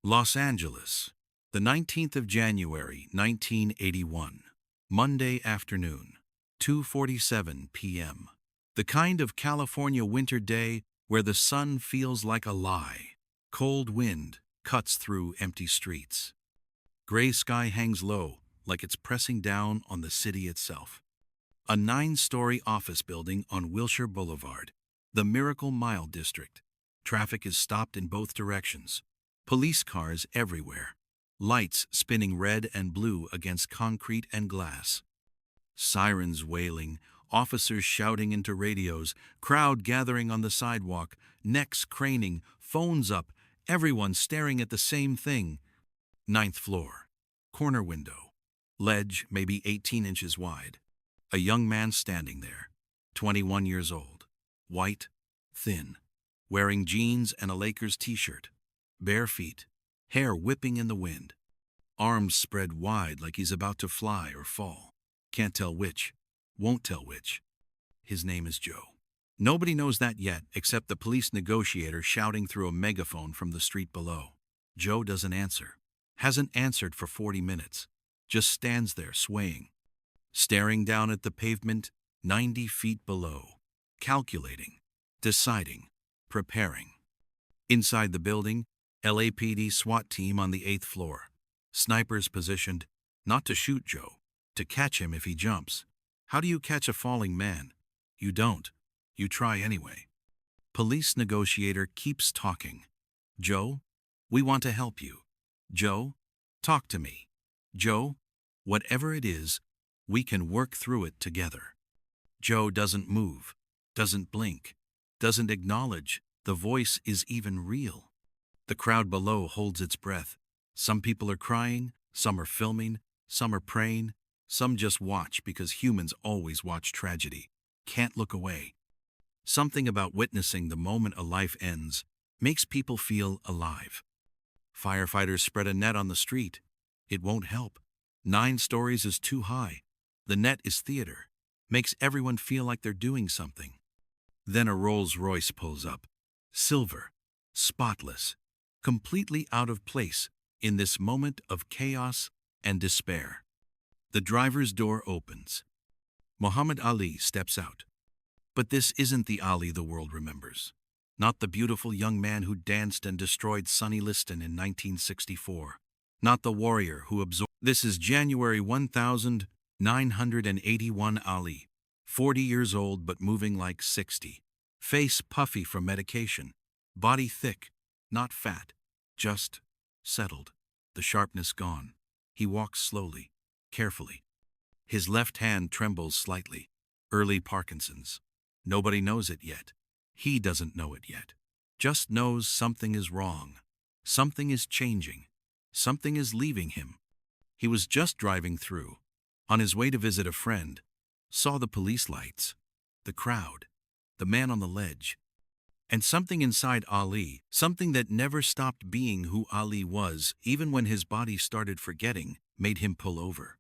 Los Angeles, the 19th of January, 1981. Monday afternoon, 2:47 p.m. The kind of California winter day where the sun feels like a lie. Cold wind cuts through empty streets. Gray sky hangs low, like it's pressing down on the city itself. A 9-story office building on Wilshire Boulevard, the Miracle Mile district. Traffic is stopped in both directions. Police cars everywhere. Lights spinning red and blue against concrete and glass. Sirens wailing, officers shouting into radios, crowd gathering on the sidewalk, necks craning, phones up, everyone staring at the same thing. 9th floor. Corner window. Ledge maybe 18 inches wide. A young man standing there, 21 years old. White, thin, wearing jeans and a Lakers t-shirt. Bare feet, hair whipping in the wind. Arms spread wide like he's about to fly or fall. Can't tell which, won't tell which. His name is Joe. Nobody knows that yet except the police negotiator shouting through a megaphone from the street below. Joe doesn't answer. Hasn't answered for 40 minutes. Just stands there swaying. Staring down at the pavement 90 feet below. Calculating. Deciding. Preparing. Inside the building, LAPD SWAT team on the 8th floor. Snipers positioned, not to shoot Joe, to catch him if he jumps. How do you catch a falling man? You don't. You try anyway. Police negotiator keeps talking. Joe, we want to help you. Joe, talk to me. Joe, whatever it is, we can work through it together. Joe doesn't move, doesn't blink, doesn't acknowledge the voice is even real. The crowd below holds its breath. Some people are crying, some are filming, some are praying, some just watch because humans always watch tragedy. Can't look away. Something about witnessing the moment a life ends makes people feel alive. Firefighters spread a net on the street. It won't help. 9 stories is too high. The net is theater. Makes everyone feel like they're doing something. Then a Rolls Royce pulls up. Silver. Spotless. Completely out of place in this moment of chaos and despair. The driver's door opens. Muhammad Ali steps out. But this isn't the Ali the world remembers. Not the beautiful young man who danced and destroyed Sonny Liston in 1964. Not the warrior who absorbed. This is January 1981 Ali. 40 years old but moving like 60. Face puffy from medication. Body thick, not fat, just settled. The sharpness gone. He walks slowly, carefully. His left hand trembles slightly. Early Parkinson's. Nobody knows it yet. He doesn't know it yet. Just knows something is wrong. Something is changing. Something is leaving him. He was just driving through, on his way to visit a friend, saw the police lights, the crowd, the man on the ledge. And something inside Ali, something that never stopped being who Ali was, even when his body started forgetting, made him pull over.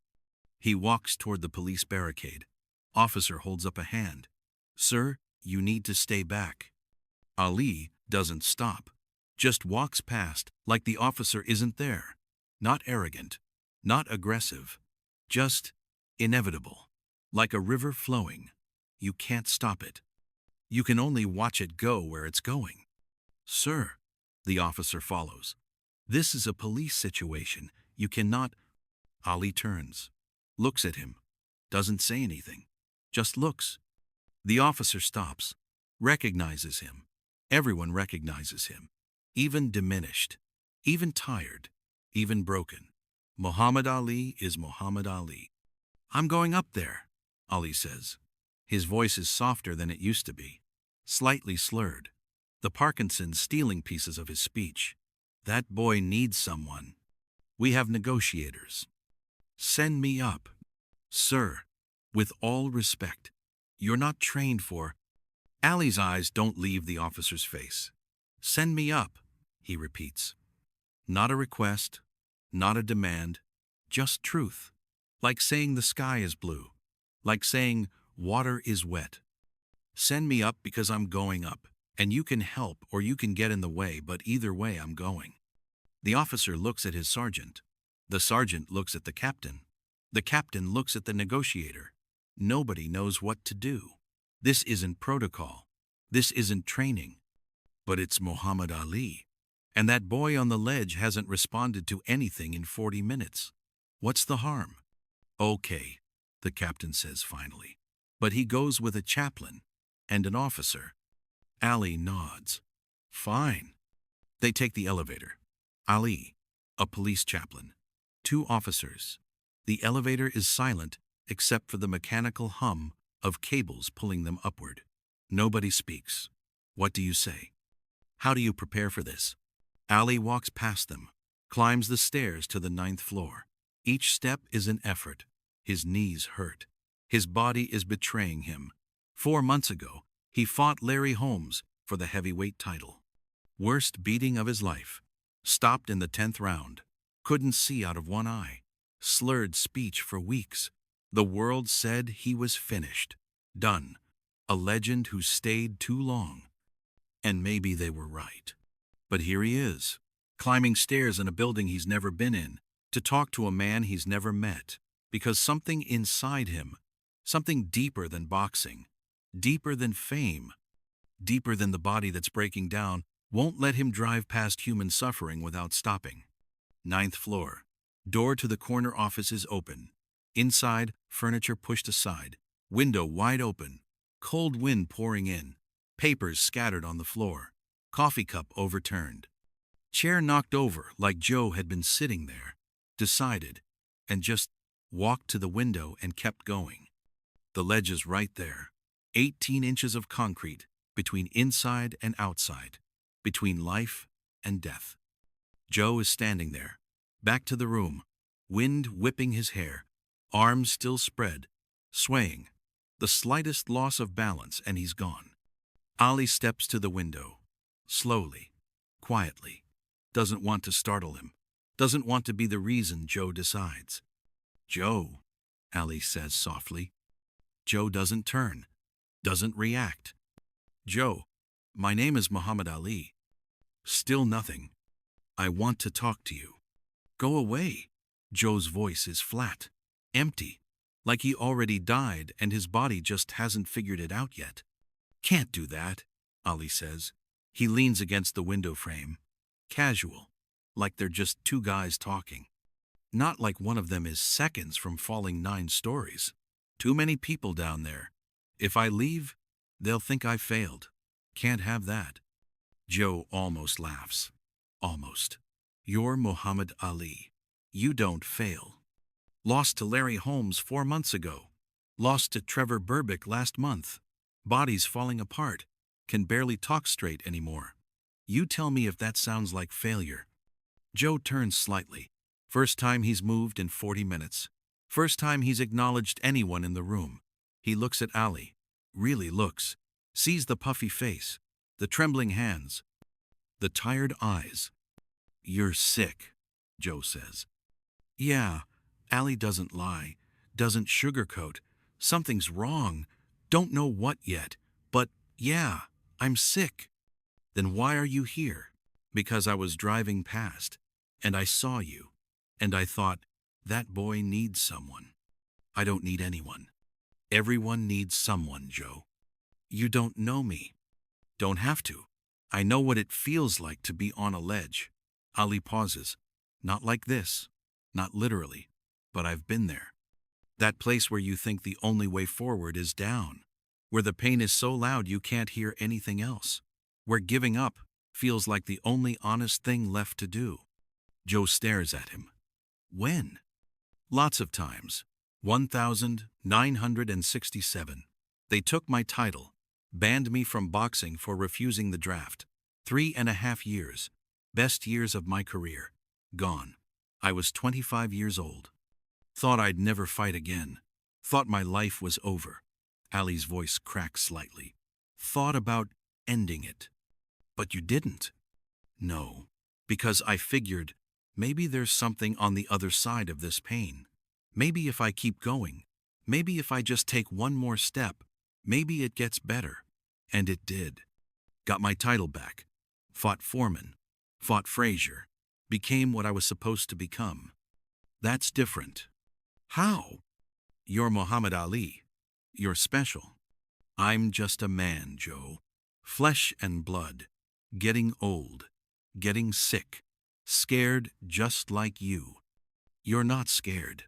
He walks toward the police barricade. Officer holds up a hand. Sir, you need to stay back. Ali doesn't stop, just walks past like the officer isn't there. Not arrogant, not aggressive, just inevitable. Like a river flowing. You can't stop it. You can only watch it go where it's going. Sir, the officer follows. This is a police situation. You cannot. Ali turns, looks at him, doesn't say anything, just looks. The officer stops, recognizes him. Everyone recognizes him, even diminished, even tired, even broken. Muhammad Ali is Muhammad Ali. I'm going up there, Ali says. His voice is softer than it used to be, slightly slurred. The Parkinson stealing pieces of his speech. That boy needs someone. We have negotiators. Send me up. Sir, with all respect, you're not trained for. Ali's eyes don't leave the officer's face. Send me up, he repeats. Not a request, not a demand, just truth. Like saying the sky is blue. Like saying water is wet. Send me up because I'm going up, and you can help or you can get in the way, but either way I'm going. The officer looks at his sergeant. The sergeant looks at the captain. The captain looks at the negotiator. Nobody knows what to do. This isn't protocol. This isn't training. But it's Muhammad Ali. And that boy on the ledge hasn't responded to anything in 40 minutes. What's the harm? Okay, the captain says finally. But he goes with a chaplain and an officer. Ali nods. Fine. They take the elevator. Ali, a police chaplain, 2 officers. The elevator is silent except for the mechanical hum of cables pulling them upward. Nobody speaks. What do you say? How do you prepare for this? Ali walks past them, climbs the stairs to the 9th floor. Each step is an effort. His knees hurt. His body is betraying him. 4 months ago, he fought Larry Holmes for the heavyweight title. Worst beating of his life. Stopped in the 10th round. Couldn't see out of one eye. Slurred speech for weeks. The world said he was finished. Done. A legend who stayed too long. And maybe they were right. But here he is, climbing stairs in a building he's never been in, to talk to a man he's never met, because something inside him, something deeper than boxing, deeper than fame, deeper than the body that's breaking down, won't let him drive past human suffering without stopping. 9th floor. Door to the corner office is open. Inside, furniture pushed aside. Window wide open. Cold wind pouring in. Papers scattered on the floor. Coffee cup overturned. Chair knocked over like Joe had been sitting there. Decided. And just walked to the window and kept going. The ledge is right there. 18 inches of concrete between inside and outside. Between life and death. Joe is standing there. Back to the room. Wind whipping his hair. Arms still spread. Swaying. The slightest loss of balance and he's gone. Ali steps to the window. Slowly. Quietly. Doesn't want to startle him. Doesn't want to be the reason Joe decides. Joe, Ali says softly. Joe doesn't turn. Doesn't react. Joe, my name is Muhammad Ali. Still nothing. I want to talk to you. Go away. Joe's voice is flat. Empty. Like he already died and his body just hasn't figured it out yet. Can't do that, Ali says. He leans against the window frame. Casual. Like they're just 2 guys talking. Not like one of them is seconds from falling 9 stories. Too many people down there. If I leave, they'll think I failed. Can't have that. Joe almost laughs. Almost. You're Muhammad Ali. You don't fail. Lost to Larry Holmes 4 months ago. Lost to Trevor Berbick last month. Bodies falling apart. Can barely talk straight anymore. You tell me if that sounds like failure. Joe turns slightly. First time he's moved in 40 minutes. First time he's acknowledged anyone in the room. He looks at Ali. Really looks. Sees the puffy face. The trembling hands. The tired eyes. You're sick, Joe says. Yeah, Ali doesn't lie. Doesn't sugarcoat. Something's wrong. Don't know what yet. But, yeah, I'm sick. Then why are you here? Because I was driving past. And I saw you. And I thought, that boy needs someone. I don't need anyone. Everyone needs someone, Joe. You don't know me. Don't have to. I know what it feels like to be on a ledge. Ali pauses. Not like this. Not literally. But I've been there. That place where you think the only way forward is down. Where the pain is so loud you can't hear anything else. Where giving up feels like the only honest thing left to do. Joe stares at him. When? Lots of times. 1,967. They took my title. Banned me from boxing for refusing the draft. 3.5 years. Best years of my career. Gone. I was 25 years old. Thought I'd never fight again. Thought my life was over. Ali's voice cracks slightly. Thought about ending it. But you didn't. No. Because I figured, maybe there's something on the other side of this pain. Maybe if I keep going. Maybe if I just take one more step. Maybe it gets better. And it did. Got my title back. Fought Foreman. Fought Frazier. became what I was supposed to become. That's different. How? You're Muhammad Ali. You're special. I'm just a man, Joe. Flesh and blood. Getting old. Getting sick. Scared just like you. You're not scared.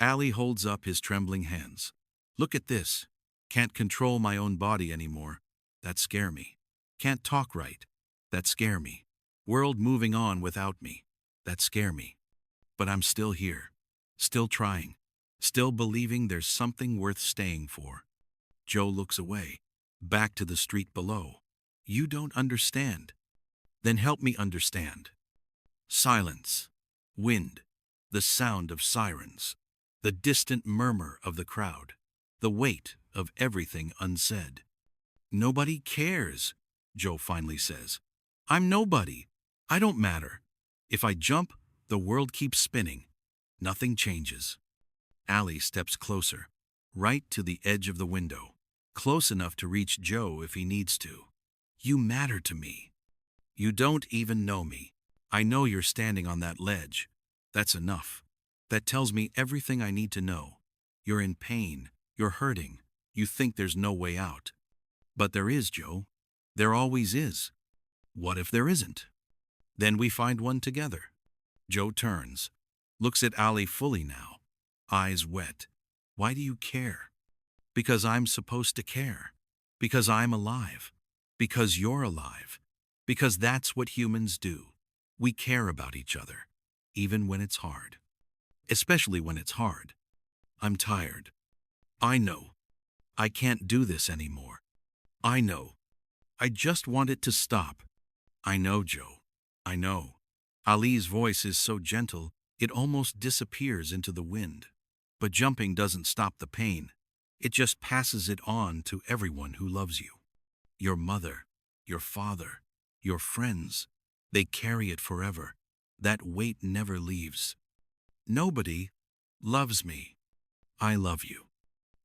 Ali holds up his trembling hands. Look at this. Can't control my own body anymore. That scare me. Can't talk right. That scare me. World moving on without me. That scare me. But I'm still here. Still trying. Still believing there's something worth staying for. Joe looks away. Back to the street below. You don't understand. Then help me understand. Silence. Wind. The sound of sirens. The distant murmur of the crowd. The weight of everything unsaid. Nobody cares, Joe finally says. I'm nobody. I don't matter. If I jump, the world keeps spinning. Nothing changes. Ali steps closer, right to the edge of the window, close enough to reach Joe if he needs to. You matter to me. You don't even know me. I know you're standing on that ledge. That's enough. That tells me everything I need to know. You're in pain. You're hurting. You think there's no way out. But there is, Joe. There always is. What if there isn't? Then we find one together. Joe turns, looks at Ali fully now, eyes wet. Why do you care? Because I'm supposed to care. Because I'm alive. Because you're alive. Because that's what humans do. We care about each other, even when it's hard. Especially when it's hard. I'm tired. I know. I can't do this anymore. I know. I just want it to stop. I know, Joe. I know. Ali's voice is so gentle, it almost disappears into the wind. But jumping doesn't stop the pain. It just passes it on to everyone who loves you. Your mother, your father, your friends. They carry it forever. That weight never leaves. Nobody loves me. I love you.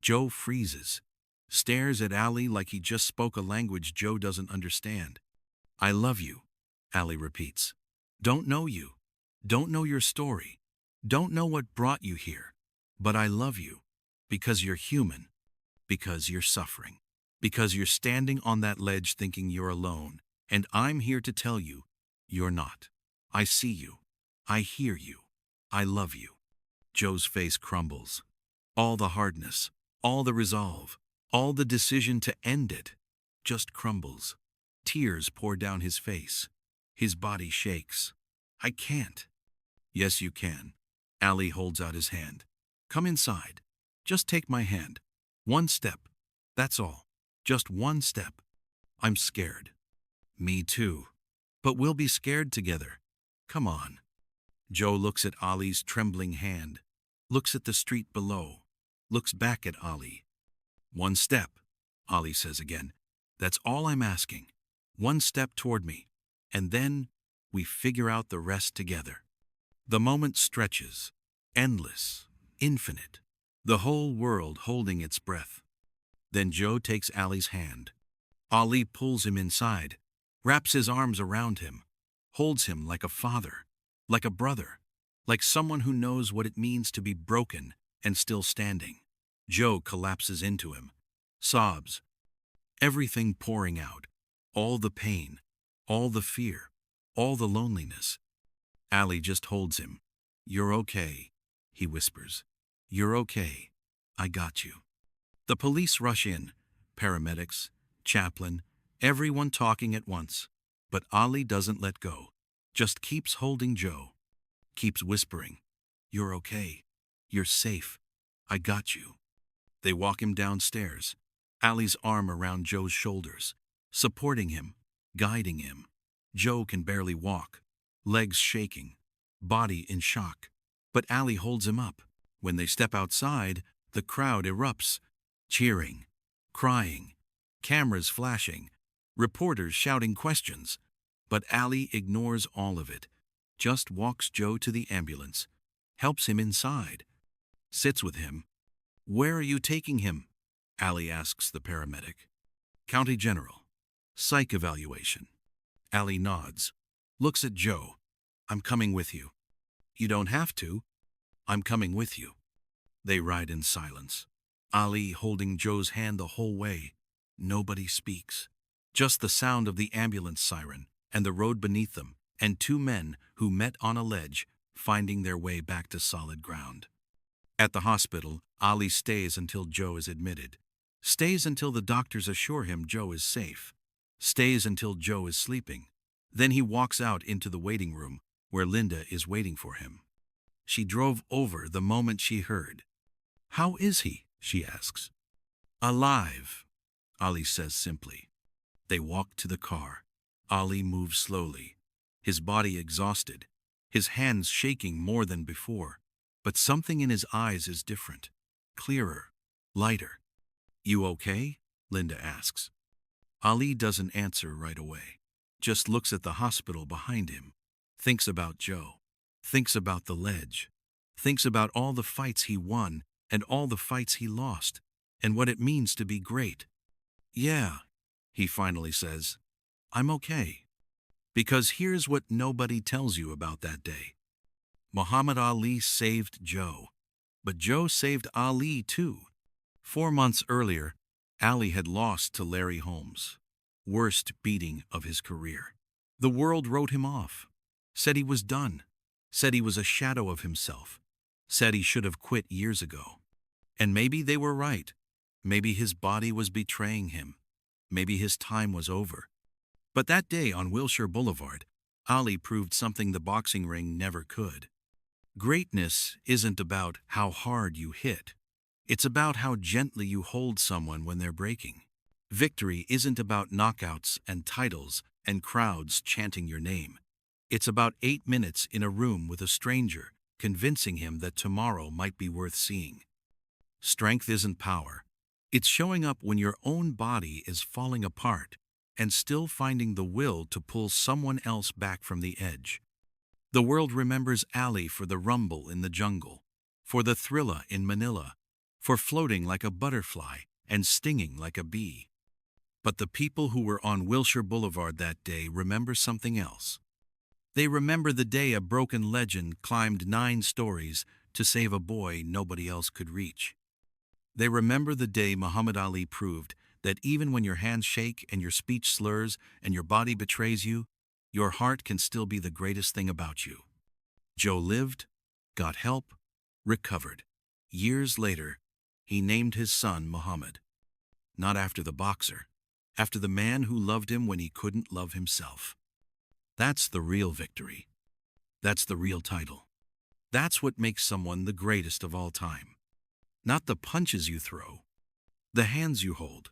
Joe freezes, stares at Ali like he just spoke a language Joe doesn't understand. I love you, Ali repeats. Don't know you. Don't know your story. Don't know what brought you here. But I love you because you're human, because you're suffering, because you're standing on that ledge thinking you're alone, and I'm here to tell you, you're not. I see you. I hear you. I love you. Joe's face crumbles. All the hardness, all the resolve, all the decision to end it just crumbles. Tears pour down his face. His body shakes. I can't. Yes, you can. Ali holds out his hand. Come inside. Just take my hand. One step. That's all. Just one step. I'm scared. Me too. But we'll be scared together. Come on. Joe looks at Ali's trembling hand, looks at the street below, looks back at Ali. One step, Ali says again. That's all I'm asking. One step toward me. And then we figure out the rest together. The moment stretches, endless, infinite, the whole world holding its breath. Then Joe takes Ali's hand. Ali pulls him inside, wraps his arms around him, holds him like a father, like a brother, like someone who knows what it means to be broken and still standing. Joe collapses into him, sobs, everything pouring out, all the pain, all the fear, all the loneliness. Ali just holds him. You're okay, he whispers. You're okay. I got you. The police rush in, paramedics, chaplain, everyone talking at once. But Ali doesn't let go, just keeps holding Joe, keeps whispering, you're okay, you're safe, I got you. They walk him downstairs, Ali's arm around Joe's shoulders, supporting him, guiding him. Joe can barely walk, legs shaking, body in shock. But Ali holds him up. When they step outside, the crowd erupts, cheering, crying, cameras flashing, reporters shouting questions. But Ali ignores all of it, just walks Joe to the ambulance, helps him inside, sits with him. Where are you taking him? Ali asks the paramedic. County General. Psych evaluation. Ali nods, looks at Joe. I'm coming with you. You don't have to. I'm coming with you. They ride in silence. Ali holding Joe's hand the whole way. Nobody speaks. Just the sound of the ambulance siren and the road beneath them, and two men who met on a ledge, finding their way back to solid ground. At the hospital, Ali stays until Joe is admitted. Stays until the doctors assure him Joe is safe. Stays until Joe is sleeping. Then he walks out into the waiting room, where Linda is waiting for him. She drove over the moment she heard. "How is he?" she asks. "Alive," Ali says simply. They walk to the car. Ali moves slowly, his body exhausted, his hands shaking more than before. But something in his eyes is different, clearer, lighter. "You okay?" Linda asks. Ali doesn't answer right away, just looks at the hospital behind him, thinks about Joe, thinks about the ledge, thinks about all the fights he won and all the fights he lost, and what it means to be great. "Yeah," he finally says, "I'm okay." Because here's what nobody tells you about that day. Muhammad Ali saved Joe, but Joe saved Ali too. 4 months earlier, Ali had lost to Larry Holmes. Worst beating of his career. The world wrote him off, said he was done, said he was a shadow of himself, said he should have quit years ago. And maybe they were right. Maybe his body was betraying him. Maybe his time was over. But that day on Wilshire Boulevard, Ali proved something the boxing ring never could. Greatness isn't about how hard you hit. It's about how gently you hold someone when they're breaking. Victory isn't about knockouts and titles and crowds chanting your name. It's about 8 minutes in a room with a stranger, convincing him that tomorrow might be worth seeing. Strength isn't power. It's showing up when your own body is falling apart and still finding the will to pull someone else back from the edge. The world remembers Ali for the rumble in the jungle, for the thriller in Manila, for floating like a butterfly and stinging like a bee. But the people who were on Wilshire Boulevard that day remember something else. They remember the day a broken legend climbed 9 stories to save a boy nobody else could reach. They remember the day Muhammad Ali proved that even when your hands shake and your speech slurs and your body betrays you, your heart can still be the greatest thing about you. Joe lived, got help, recovered. Years later, he named his son Muhammad. Not after the boxer, after the man who loved him when he couldn't love himself. That's the real victory. That's the real title. That's what makes someone the greatest of all time. Not the punches you throw, the hands you hold,